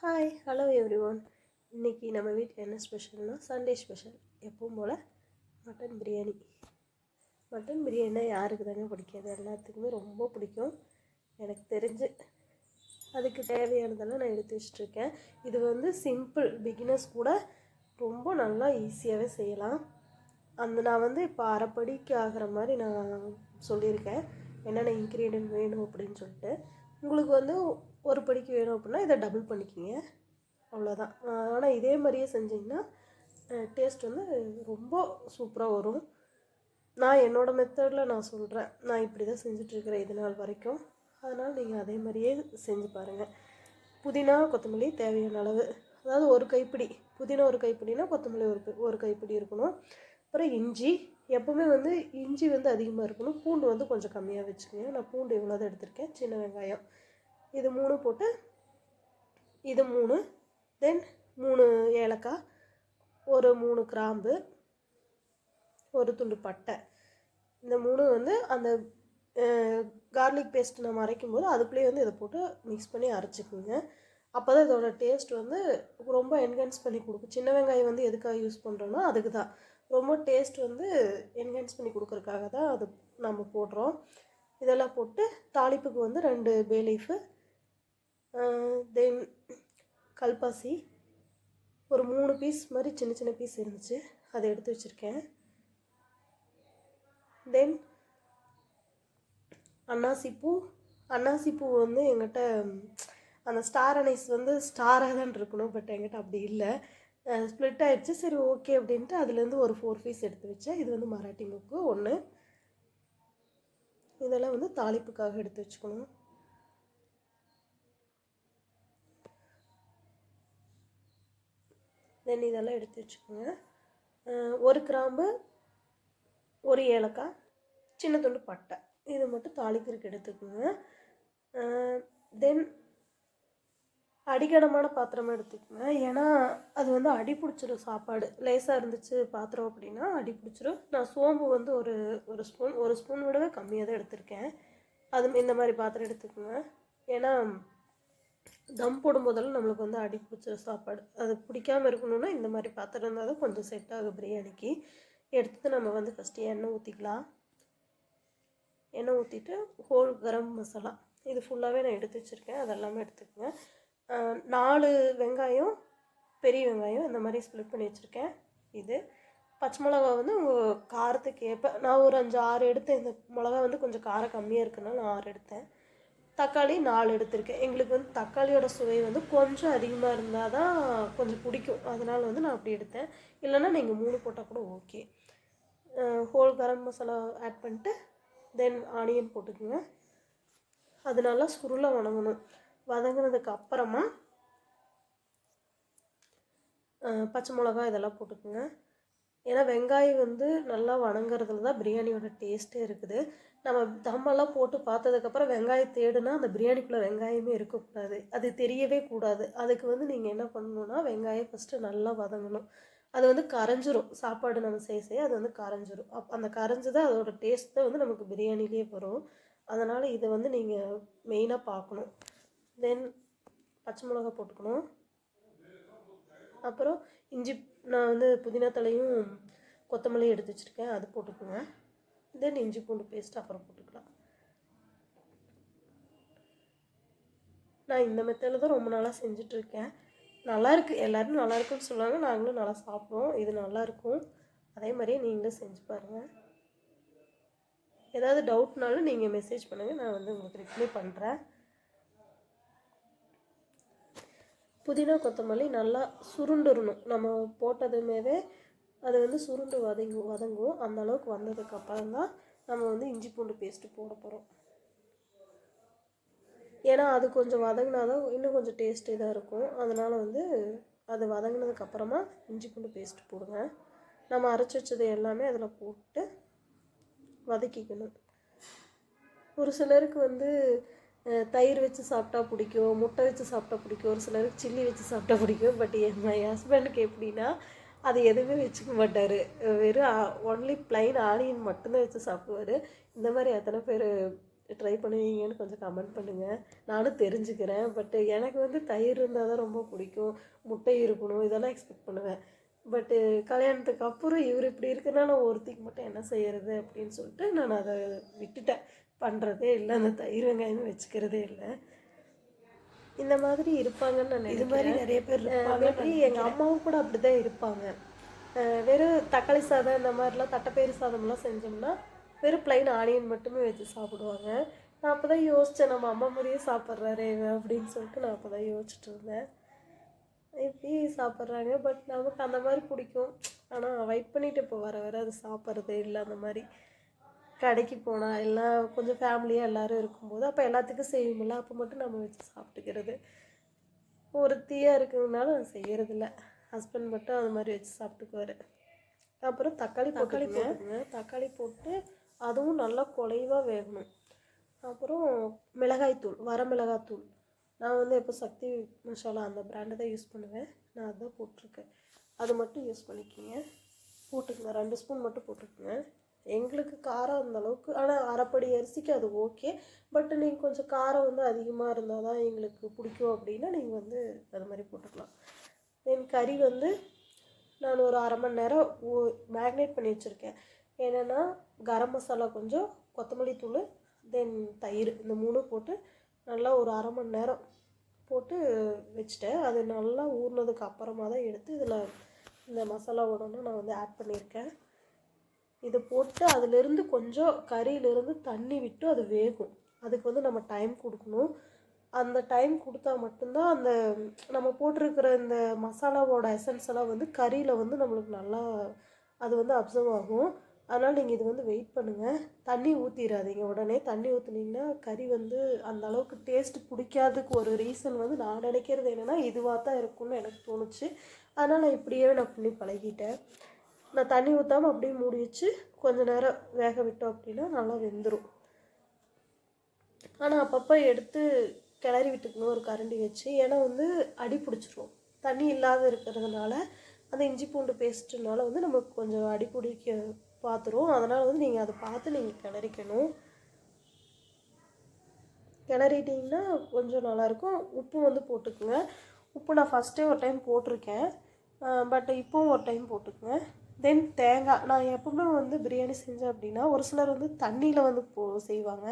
Hi hello every one. இன்றைக்கி நம்ம வீட்டில் என்ன ஸ்பெஷல்னால் சண்டே ஸ்பெஷல். எப்பவும் போல் மட்டன் பிரியாணி. மட்டன் பிரியாணினா யாருக்கு தாங்க பிடிக்காது? எல்லாத்துக்குமே ரொம்ப பிடிக்கும். எனக்கு தெரிஞ்சு அதுக்கு தேவையானதெல்லாம் நான் எடுத்து வச்சிட்ருக்கேன். இது வந்து சிம்பிள், பிகினர்ஸ் கூட ரொம்ப நல்லா ஈஸியாகவே செய்யலாம். நான் வந்து இப்போ அரைப்படிக்கு ஆகிற மாதிரி நான் சொல்லியிருக்கேன் என்னென்ன இன்க்ரீடியன்ட் வேணும் அப்படின்னு சொல்லிட்டு. உங்களுக்கு வந்து ஒரு படிக்கு வேணும் அப்படின்னா இதை டபுள் பண்ணிக்கிங்க, அவ்வளோதான். ஆனால் இதே மாதிரியே செஞ்சிங்கன்னா டேஸ்ட் வந்து ரொம்ப சூப்பராக வரும். நான் என்னோடய மெத்தடில் நான் சொல்கிறேன். நான் இப்படி தான் செஞ்சிட்ருக்கிறேன் இது நாள் வரைக்கும். அதனால் நீங்கள் அதே மாதிரியே செஞ்சு பாருங்கள். புதினா கொத்தமல்லி தேவையான அளவு, அதாவது ஒரு கைப்பிடி புதினா, ஒரு கைப்பிடினா கொத்தமல்லி ஒரு கைப்பிடி இருக்கணும். அப்புறம் இஞ்சி, எப்போவுமே வந்து இஞ்சி வந்து அதிகமாக இருக்கணும். பூண்டு வந்து கொஞ்சம் கம்மியாக வச்சுக்கோங்க. நான் பூண்டு இவ்வளோ தான் எடுத்திருக்கேன். சின்ன வெங்காயம், இது 3 போட்டு, இது 3, தென் 3 ஏலக்காய், ஒரு 3 கிராம்பு, ஒரு துண்டு பட்டை. இந்த 3 வந்து அந்த கார்லிக் பேஸ்ட் நம்ம அரைக்கும் போது அதுக்குள்ளேயே வந்து இதை போட்டு மிக்ஸ் பண்ணி அரைச்சிக்கோங்க. அப்போ தான் இதோட டேஸ்ட் வந்து ரொம்ப என்ஹான்ஸ் பண்ணி கொடுக்கும். சின்ன வெங்காயம் வந்து எதுக்காக யூஸ் பண்ணுறோன்னா அதுக்கு தான். ரொம்ப டேஸ்ட் வந்து என்ஹான்ஸ் பண்ணி கொடுக்குறதுக்காக தான் அது நம்ம போடுறோம். இதெல்லாம் போட்டு தாளிப்புக்கு வந்து 2 பே லீஃபு, தென் கல்பாசி ஒரு 3 பீஸ் மாதிரி சின்ன சின்ன பீஸ் இருந்துச்சு, அதை எடுத்து வச்சுருக்கேன். தென் அன்னாசிப்பூ வந்து எங்கிட்ட அந்த ஸ்டார் அனைஸ் வந்து ஸ்டாராக தான் இருக்கணும், பட் என்கிட்ட அப்படி இல்லை, ஸ்ப்ளிட் ஆகிடுச்சு. சரி ஓகே அப்படின்ட்டு அதுலேருந்து ஒரு 4 பீஸ் எடுத்து வச்சேன். இது வந்து மராட்டி முக்கு 1. இதெல்லாம் வந்து தாளிப்புக்காக எடுத்து வச்சுக்கணும். தென் இதெல்லாம் எடுத்து வச்சுக்கோங்க. ஒரு கிராம்பு, ஒரு ஏலக்காய், சின்ன துண்டு பட்டை, இது மட்டும் தாளிக்கிறதுக்கு எடுத்துக்கோங்க. தென் அடிக்கனமான பாத்திரமாக எடுத்துக்கோங்க. ஏன்னா அது வந்து அடி பிடிச்சிடும். சாப்பாடு லேசாக இருந்துச்சு பாத்திரம் அப்படின்னா அடி பிடிச்சிடும். நான் சோம்பு வந்து ஒரு ஸ்பூன் விடவே கம்மியாக தான் எடுத்திருக்கேன். அது இந்த மாதிரி பாத்திரம் எடுத்துக்கோங்க. ஏன்னா தம் போடும்போதெல்லாம் நம்மளுக்கு வந்து அடி பிடிச்சிடும் சாப்பாடு. அது பிடிக்காமல் இருக்கணும்னா இந்த மாதிரி பாத்திரம் இருந்தால் தான் கொஞ்சம் செட் ஆகும் பிரியாணிக்கு. எடுத்து நம்ம வந்து ஃபஸ்ட்டு எண்ணெய் ஊற்றிக்கலாம். எண்ணெய் ஊற்றிட்டு ஹோல் கரம் மசாலா இது ஃபுல்லாகவே நான் எடுத்து வச்சுருக்கேன், அதெல்லாமே எடுத்துக்கோங்க. 4 வெங்காயம், பெரிய வெங்காயம் இந்த மாதிரி ஸ்ப்ளிட் பண்ணி வச்சுருக்கேன். இது பச்சை மிளகா வந்து உங்கள் காரத்துக்கு ஏற்ப, நான் ஒரு 5-6 எடுத்தேன். இந்த மிளகா வந்து கொஞ்சம் காரம் கம்மியாக இருக்குன்னா நான் 6 எடுத்தேன். தக்காளி 4 எடுத்திருக்கேன். எங்களுக்கு வந்து தக்காளியோட சுவை வந்து கொஞ்சம் அதிகமாக இருந்தால் தான் கொஞ்சம் பிடிக்கும், அதனால் வந்து நான் அப்படி எடுத்தேன். இல்லைன்னா நீங்கள் 3 போட்டால் கூட okay. Whole garam masala add பண்ணிட்டு தென் ஆனியன் போட்டுக்குங்க. அது நல்லா சுருளை வதங்கணும். வதங்கினதுக்கு அப்புறமா பச்சை மிளகா இதெல்லாம் போட்டுக்குங்க. ஏன்னா வெங்காயம் வந்து நல்லா வதங்கிறதுல தான் பிரியாணியோட டேஸ்ட்டே இருக்குது. நம்ம தம்மெல்லாம் போட்டு பார்த்ததுக்கப்புறம் வெங்காயம் தேடுனா அந்த பிரியாணிக்குள்ளே வெங்காயமே இருக்கக்கூடாது, அது தெரியவே கூடாது. அதுக்கு வந்து நீங்கள் என்ன பண்ணணுன்னா வெங்காயம் ஃபஸ்ட்டு நல்லா வதங்கணும். அது வந்து கரைஞ்சிரும். சாப்பாடு நம்ம செய்ய அது வந்து கரைஞ்சிரும். அந்த கரைஞ்சிதான் அதோட டேஸ்ட் தான் வந்து நமக்கு பிரியாணிலே வரும். அதனால் இதை வந்து நீங்கள் மெயினாக பார்க்கணும். தென் பச்சை மிளகா போட்டுக்கணும். அப்புறம் இஞ்சி, நான் வந்து புதினா தலையும் கொத்தமல்லியும் எடுத்து வச்சுருக்கேன், அது போட்டுக்கோங்க. தென் இஞ்சி பூண்டு பேஸ்ட் அப்புறம் போட்டுக்கலாம். நான் இந்த மெத்தடில் தான் ரொம்ப நாளாக செஞ்சிட்ருக்கேன். நல்லாயிருக்கு, எல்லோரும் நல்லாயிருக்குன்னு சொல்லுவாங்க, நாங்களும் நல்லா சாப்பிடுவோம். இது நல்லாயிருக்கும். அதே மாதிரியே நீங்களும் செஞ்சு பாருங்கள். ஏதாவது டவுட்னாலும் நீங்கள் மெசேஜ் பண்ணுங்கள், நான் வந்து உங்களுக்கு ரிப்ளை பண்ணுறேன். புதினா கொத்தமல்லி நல்லா சுருண்டுடணும். நம்ம போட்டதுமேவே அது வந்து சுருண்டு வதங்கும். அந்த அளவுக்கு வந்ததுக்கப்புறம் தான் நம்ம வந்து இஞ்சி பூண்டு பேஸ்ட்டு போட போகிறோம். ஏன்னா அது கொஞ்சம் வதங்கினா தான் இன்னும் கொஞ்சம் டேஸ்ட் இதாக இருக்கும். அதனால் வந்து அது வதங்கினதுக்கப்புறமா இஞ்சி பூண்டு பேஸ்ட்டு போடுங்க. நம்ம அரைச்சி வச்சது எல்லாமே அதில் போட்டு வதக்கிக்கணும். ஒரு சிலருக்கு வந்து தயிர் வச்சு சாப்பிட்டா பிடிக்கும், முட்டை வச்சு சாப்பிட்டா பிடிக்கும், ஒரு சிலருக்கு சில்லி வச்சு சாப்பிட்டா பிடிக்கும். பட் என் ஹஸ்பண்டுக்கு எப்படின்னா அது எதுவுமே வச்சுக்க மாட்டார். வெறும் ஒன்லி ப்ளைன் ஆனியன் மட்டும்தான் வச்சு சாப்பிடுவார். இந்த மாதிரி எத்தனை பேர் ட்ரை பண்ணுவீங்கன்னு கொஞ்சம் கமெண்ட் பண்ணுங்கள், நானும் தெரிஞ்சுக்கிறேன். பட்டு எனக்கு வந்து தயிர் இருந்தால் தான் ரொம்ப பிடிக்கும், முட்டை இருக்கணும் இதெல்லாம் எக்ஸ்பெக்ட் பண்ணுவேன். பட்டு கல்யாணத்துக்கு அப்புறம் இவர் இப்படி இருக்குன்னா நான் ஒருத்திக்கு மட்டும் என்ன செய்கிறது அப்படின்னு சொல்லிட்டு நான் அதை விட்டுட்டேன். பண்ணுறதே இல்லை, அந்த தயிர் வெங்காயமே வச்சுக்கிறதே இல்லை. இந்த மாதிரி இருப்பாங்கன்னு நான் நினைக்கிறேன். இது மாதிரி நிறைய பேர் இருப்பாங்க. எங்கள் அம்மாவும் கூட அப்படி தான் இருப்பாங்க. வெறும் தக்காளி சாதம் இந்த மாதிரிலாம் தட்டைப்பயிறு சாதம்லாம் செஞ்சோம்னா வெறும் ப்ளைன் ஆனியன் மட்டுமே வச்சு சாப்பிடுவாங்க. நான் அப்போ தான் யோசித்தேன், நம்ம அம்மா மாதிரியே சாப்பிட்றாரு அப்படின்னு சொல்லிட்டு நான் அப்போ தான் யோசிச்சுட்டு இருந்தேன். இப்படி சாப்பிட்றாங்க. பட் நமக்கு அந்த மாதிரி பிடிக்கும். ஆனால் அவாய்ட் பண்ணிவிட்டு இப்போ வர வர அது சாப்பிட்றதே இல்லை. அந்த மாதிரி கடைக்கு போனால் எல்லாம் கொஞ்சம் ஃபேமிலியாக எல்லோரும் இருக்கும்போது அப்போ எல்லாத்துக்கும் செய்வோம்ல, அப்போ மட்டும் நம்ம வச்சு சாப்பிட்டுக்கிறது. ஒருத்தியாக இருக்கிறதுனால நான் செய்கிறதில்ல. ஹஸ்பண்ட் மட்டும் அது மாதிரி வச்சு சாப்பிட்டுக்குவார். அப்புறம் தக்காளி போட்டுக்குங்க. தக்காளி போட்டு அதுவும் நல்லா குலைவாக வேகணும். அப்புறம் மிளகாய்த்தூள், வரமிளகாய்த்தூள். நான் வந்து எப்போ சக்தி மசாலா அந்த பிராண்டை தான் யூஸ் பண்ணுவேன். நான் அதுதான் போட்டிருக்கேன். அது மட்டும் யூஸ் பண்ணிக்கோங்க. போட்டுக்குங்க, 2 ஸ்பூன் மட்டும் போட்டுக்குங்க. எங்களுக்கு காரம் அந்தளவுக்கு, ஆனால் அரைப்படி அரிசிக்கு அது ஓகே. பட் நீங்கள் கொஞ்சம் காரம் வந்து அதிகமாக இருந்தால் தான் எங்களுக்கு பிடிக்கும் அப்படின்னா நீங்கள் வந்து அது மாதிரி போட்டுக்கலாம். தென் கறி வந்து நான் ஒரு 1/2 மணி நேரம் மேக்னேட் பண்ணி வச்சுருக்கேன். என்னென்னா கரம் மசாலா கொஞ்சம், கொத்தமல்லி தூள், தென் தயிர், இந்த 3 போட்டு நல்லா ஒரு 1/2 மணி நேரம் போட்டு வச்சுட்டேன். அது நல்லா ஊறினதுக்கு அப்புறமா தான் எடுத்து இதில் இந்த மசாலாவோட நான் வந்து ஆட் பண்ணியிருக்கேன். இதை போட்டு அதிலிருந்து கொஞ்சம் கறியிலேருந்து தண்ணி விட்டு அது வேகும். அதுக்கு வந்து நம்ம டைம் கொடுக்கணும். அந்த டைம் கொடுத்தா மட்டும்தான் அந்த நம்ம போட்டிருக்கிற இந்த மசாலாவோட எசன்ஸ் எல்லாம் வந்து கறியில் வந்து நம்மளுக்கு நல்லா அது வந்து அப்சர்வ் ஆகும். அதனால் நீங்கள் இது வந்து வெயிட் பண்ணுங்கள். தண்ணி ஊற்றிடாதீங்க. உடனே தண்ணி ஊற்றுனீங்கன்னா கறி வந்து அந்த அளவுக்கு டேஸ்ட் பிடிக்காததுக்கு ஒரு ரீசன் வந்து நான் நினைக்கிறது என்னென்னா இதுவாக தான் இருக்கும்னு எனக்கு தோணுச்சு. அதனால் நான் இப்படியே நான் பண்ணி பழகிட்டேன். நான் தண்ணி ஊற்றாமல் அப்படியே மூடி வச்சு கொஞ்சம் நேரம் வேக விட்டோம் அப்படின்னா நல்லா வெந்துடும். ஆனால் அப்பப்போ எடுத்து கிளறி விட்டுக்கணும் ஒரு கரண்டி வச்சு. ஏன்னா வந்து அடி பிடிச்சிரும். தண்ணி இல்லாத இருக்கிறதுனால அந்த இஞ்சி பூண்டு பேஸ்ட்டுனால வந்து நமக்கு கொஞ்சம் அடி பிடிக்க பார்த்துரும். அதனால் வந்து நீங்கள் அதை பார்த்து நீங்கள் கிளறிக்கணும். கிளறிட்டிங்கன்னா கொஞ்சம் நல்லாயிருக்கும். உப்பு வந்து போட்டுக்குங்க. உப்பு நான் ஃபஸ்ட்டே ஒரு டைம் போட்டிருக்கேன், பட் இப்போவும் ஒரு டைம் போட்டுக்குங்க. தென் தேங்காய், நான் எப்பவுமே வந்து பிரியாணி செஞ்சேன் அப்படின்னா ஒரு சிலர் வந்து தண்ணியில் வந்து செய்வாங்க.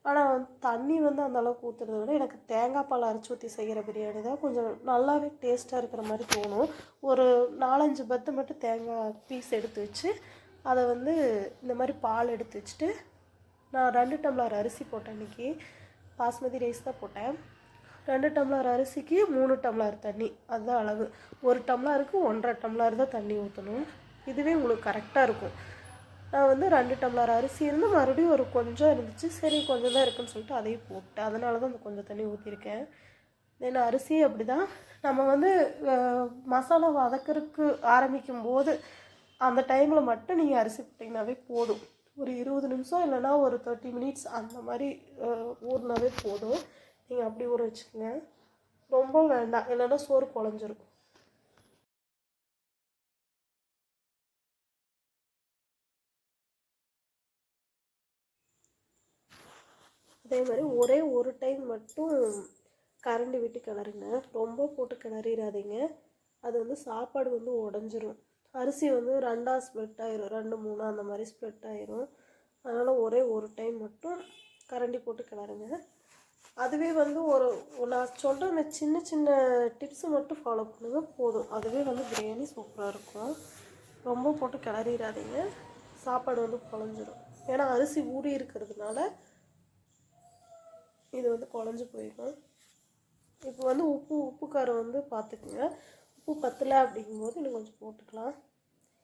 ஆனால் வந்து தண்ணி வந்து அந்தளவுக்கு ஊற்றுறத விட எனக்கு தேங்காய் பால் அரைச்சி ஊற்றி செய்கிற பிரியாணி தான் கொஞ்சம் நல்லாவே டேஸ்ட்டாக இருக்கிற மாதிரி தோணும். ஒரு 4-5 பத்து மட்டும் தேங்காய் பீஸ் எடுத்து வச்சு அதை வந்து இந்த மாதிரி பால் எடுத்து வச்சுட்டு நான் 2 டம்ளர் அரிசி போட்டேன். இன்றைக்கி பாஸ்மதி ரைஸ் தான் போட்டேன். 2 டம்ளர் அரிசிக்கு 3 டம்ளர் தண்ணி, அதுதான் அளவு. 1 டம்ளருக்கு 1.5 டம்ளர் தான் தண்ணி ஊற்றணும். இதுவே உங்களுக்கு கரெக்டாக இருக்கும். நான் வந்து 2 டம்ளர் அரிசி இருந்து மறுபடியும் ஒரு கொஞ்சம் இருந்துச்சு, சரி கொஞ்சம் தான் இருக்குன்னு சொல்லிட்டு அதையும் போட்டேன். அதனால தான் அந்த கொஞ்சம் தண்ணி ஊற்றிருக்கேன். தென் அரிசி அப்படி தான் நம்ம வந்து மசாலா வதக்கிறதுக்கு ஆரம்பிக்கும் போது அந்த டைமில் மட்டும் நீங்கள் அரிசி போட்டிங்கனாவே போதும். ஒரு 20 நிமிஷம் இல்லைனா ஒரு 30 மினிட்ஸ் அந்த மாதிரி ஊறினாவே போதும். நீங்கள் அப்படி ஊற வச்சுக்கோங்க. ரொம்ப வேண்டாம், இல்லைன்னா சோறு குழஞ்சிரும். அதே மாதிரி ஒரே ஒரு டைம் மட்டும் கரண்டி விட்டு கிளறுங்க. ரொம்ப போட்டு கிளறிடாதீங்க. அது வந்து சாப்பாடு வந்து உடஞ்சிரும். அரிசி வந்து 2ஆக ஸ்ப்ளிட் ஆயிரும், 2 3 அந்த மாதிரி ஸ்ப்ளிட் ஆயிரும். அதனால் ஒரே ஒரு டைம் மட்டும் கரண்டி போட்டு கிளறுங்க. அதுவே வந்து நான் சொல்கிற அந்த சின்ன சின்ன டிப்ஸு மட்டும் ஃபாலோ பண்ணுங்க போதும். அதுவே வந்து பிரியாணி சூப்பராக இருக்கும். ரொம்ப போட்டு கிளறிடாதீங்க, சாப்பாடு வந்து குழஞ்சிரும். ஏன்னா அரிசி ஊறி இருக்கிறதுனால இது வந்து குழஞ்சி போயிடும். இப்போ வந்து உப்பு காரம் வந்து பார்த்துக்குங்க. உப்பு பத்தலை அப்படிங்கும்போது இன்னும் கொஞ்சம் போட்டுக்கலாம்.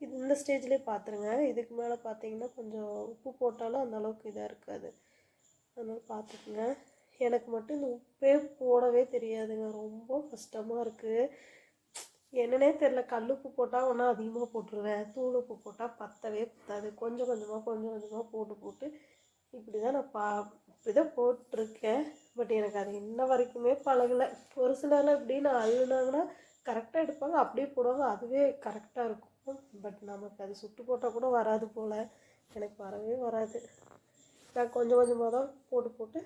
இது இந்த ஸ்டேஜ்லேயே பார்த்துருங்க. இதுக்கு மேலே பார்த்தீங்கன்னா கொஞ்சம் உப்பு போட்டாலும் அந்தளவுக்கு இதாக இருக்காது. அதனால் பார்த்துக்குங்க. எனக்கு மட்டும் இந்த உப்பே போடவே தெரியாதுங்க. ரொம்ப கஷ்டமாக இருக்குது. என்னன்னே தெரில. கல் உப்பு போட்டால் ஒன்றா அதிகமாக போட்டுருவேன், தூள் உப்பு போட்டால் பத்தவே பத்தாது. கொஞ்சம் கொஞ்சமாக போட்டு இப்படி தான் நான் இப்படி தான் போட்டிருக்கேன். பட் எனக்கு அது இன்ன வரைக்குமே பழகலை. ஒரு சிலர்லாம் இப்படின்னு அழுனாங்கன்னா கரெக்டாக எடுப்பாங்க, அப்படியே போடுவாங்க, அதுவே கரெக்டாக இருக்கும். பட் நமக்கு அது சுட்டு போட்டால் கூட வராது போல். எனக்கு வரவே வராது. நான் கொஞ்சம் கொஞ்சமாக தான் போட்டு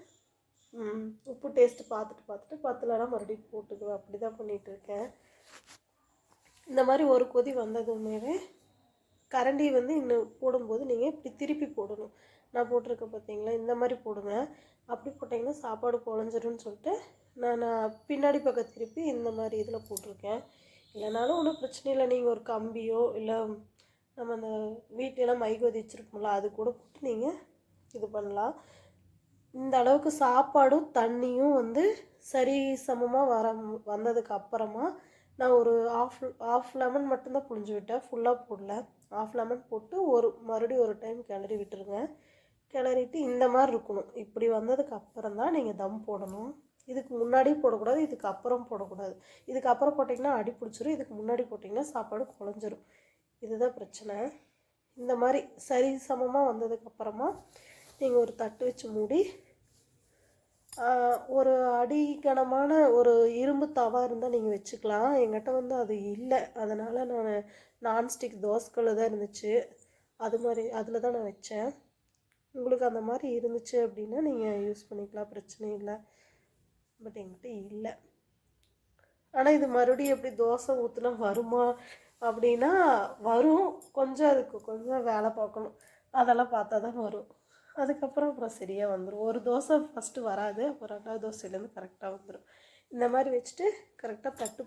உப்பு டேஸ்ட்டு பார்த்துட்டு பத்தலைன்னா மறுபடியும் போட்டுக்குவேன். அப்படி தான் பண்ணிகிட்ருக்கேன். இந்த மாதிரி ஒரு கொதி வந்ததுமே கரண்டி வந்து இன்னும் போடும்போது நீங்கள் இப்படி திருப்பி போடணும். நான் போட்டிருக்கேன் பார்த்தீங்களா, இந்த மாதிரி போடுங்க. அப்படி போட்டிங்கன்னா சாப்பாடு குழஞ்சிரும்னு சொல்லிட்டு நான் பின்னாடி பக்கம் திருப்பி இந்த மாதிரி இதில் போட்டிருக்கேன். இல்லைனாலும் ஒன்றும் பிரச்சனை இல்லை. நீங்கள் ஒரு கம்பியோ இல்லை நம்ம அந்த வீட்டிலலாம் மைகோதி வச்சுருப்போம்ல அது கூட போட்டு நீங்கள் இது பண்ணலாம். இந்த அளவுக்கு சாப்பாடும் தண்ணியும் வந்து சரி சமமாக வந்ததுக்கு அப்புறமா நான் ஒரு ஆஃப் லெமன் மட்டும்தான் புழிஞ்சு விட்டேன், ஃபுல்லாக போடல. ஆஃப் லெமன் போட்டு மறுபடியும் ஒரு டைம் கிளறி விட்டுருங்க. கிளறிட்டு இந்த மாதிரி இருக்கணும். இப்படி வந்ததுக்கு அப்புறம் தான் நீங்கள் தம் போடணும். இதுக்கு முன்னாடி போடக்கூடாது, இதுக்கு அப்புறம் போடக்கூடாது. இதுக்கு அப்புறம் போட்டிங்கன்னா அடி பிடிச்சிரும், இதுக்கு முன்னாடி போட்டிங்கன்னா சாப்பாடு குழஞ்சிரும். இதுதான் பிரச்சனை. இந்த மாதிரி சரி சமமாக வந்ததுக்கப்புறமா நீங்கள் ஒரு தட்டு வச்சு மூடி ஒரு அடிகனமான ஒரு இரும்பு தவா இருந்தால் நீங்கள் வச்சுக்கலாம். என்கிட்ட வந்து அது இல்லை, அதனால் நான் நான்ஸ்டிக் தோசைக்கல் தான் இருந்துச்சு, அதில் தான் நான் வச்சேன். உங்களுக்கு அந்த மாதிரி இருந்துச்சு அப்படின்னா நீங்கள் யூஸ் பண்ணிக்கலாம், பிரச்சனை இல்லை. பட் என்கிட்ட இல்லை. ஆனால் இது மறுபடியும் எப்படி தோசை ஊற்றுனா வருமா அப்படின்னா வரும். அதுக்கு கொஞ்சம் வேலை பார்க்கணும், அதெல்லாம் பார்த்தா தான் வரும். அதுக்கப்புறம் சரியாக வந்துடும். ஒரு தோசை ஃபஸ்ட்டு வராது, அப்புறம் 2வது தோசையிலேருந்து கரெக்டாக வந்துடும். இந்த மாதிரி வச்சுட்டு கரெக்டாக தட்டு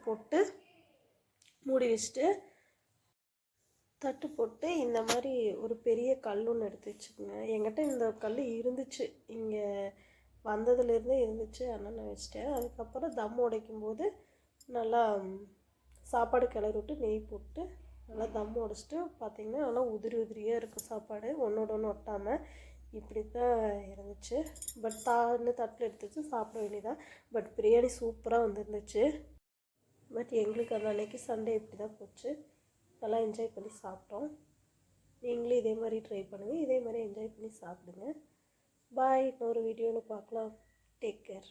போட்டு இந்த மாதிரி ஒரு பெரிய கல் ஒன்று எடுத்து வச்சுக்கோங்க. என்கிட்ட இந்த கல் இருந்துச்சு, இங்கே வந்ததுலேருந்தே இருந்துச்சு, அதனால் நான் வச்சிட்டேன். அதுக்கப்புறம் தம் உடைக்கும்போது நல்லா சாப்பாடு கிளறி விட்டு நெய் போட்டு நல்லா தம் உடைச்சிட்டு பார்த்திங்கன்னா நல்லா உதிரியாக இருக்குது சாப்பாடு, ஒன்றோட ஒன்று ஒட்டாமல். இப்படி தான் இருந்துச்சு. பட் தட்டில் எடுத்து வச்சு சாப்பிட வேண்டியதான். பட் பிரியாணி சூப்பராக வந்துருந்துச்சு. பட் எங்களுக்கு அந்த அன்றைக்கி சண்டே இப்படி தான் போச்சு. நல்லா என்ஜாய் பண்ணி சாப்பிட்டோம். நீங்களும் இதே மாதிரி ட்ரை பண்ணுங்கள், இதே மாதிரி என்ஜாய் பண்ணி சாப்பிடுங்க. பாய். இன்னொரு வீடியோவில் பார்க்கலாம். Take care.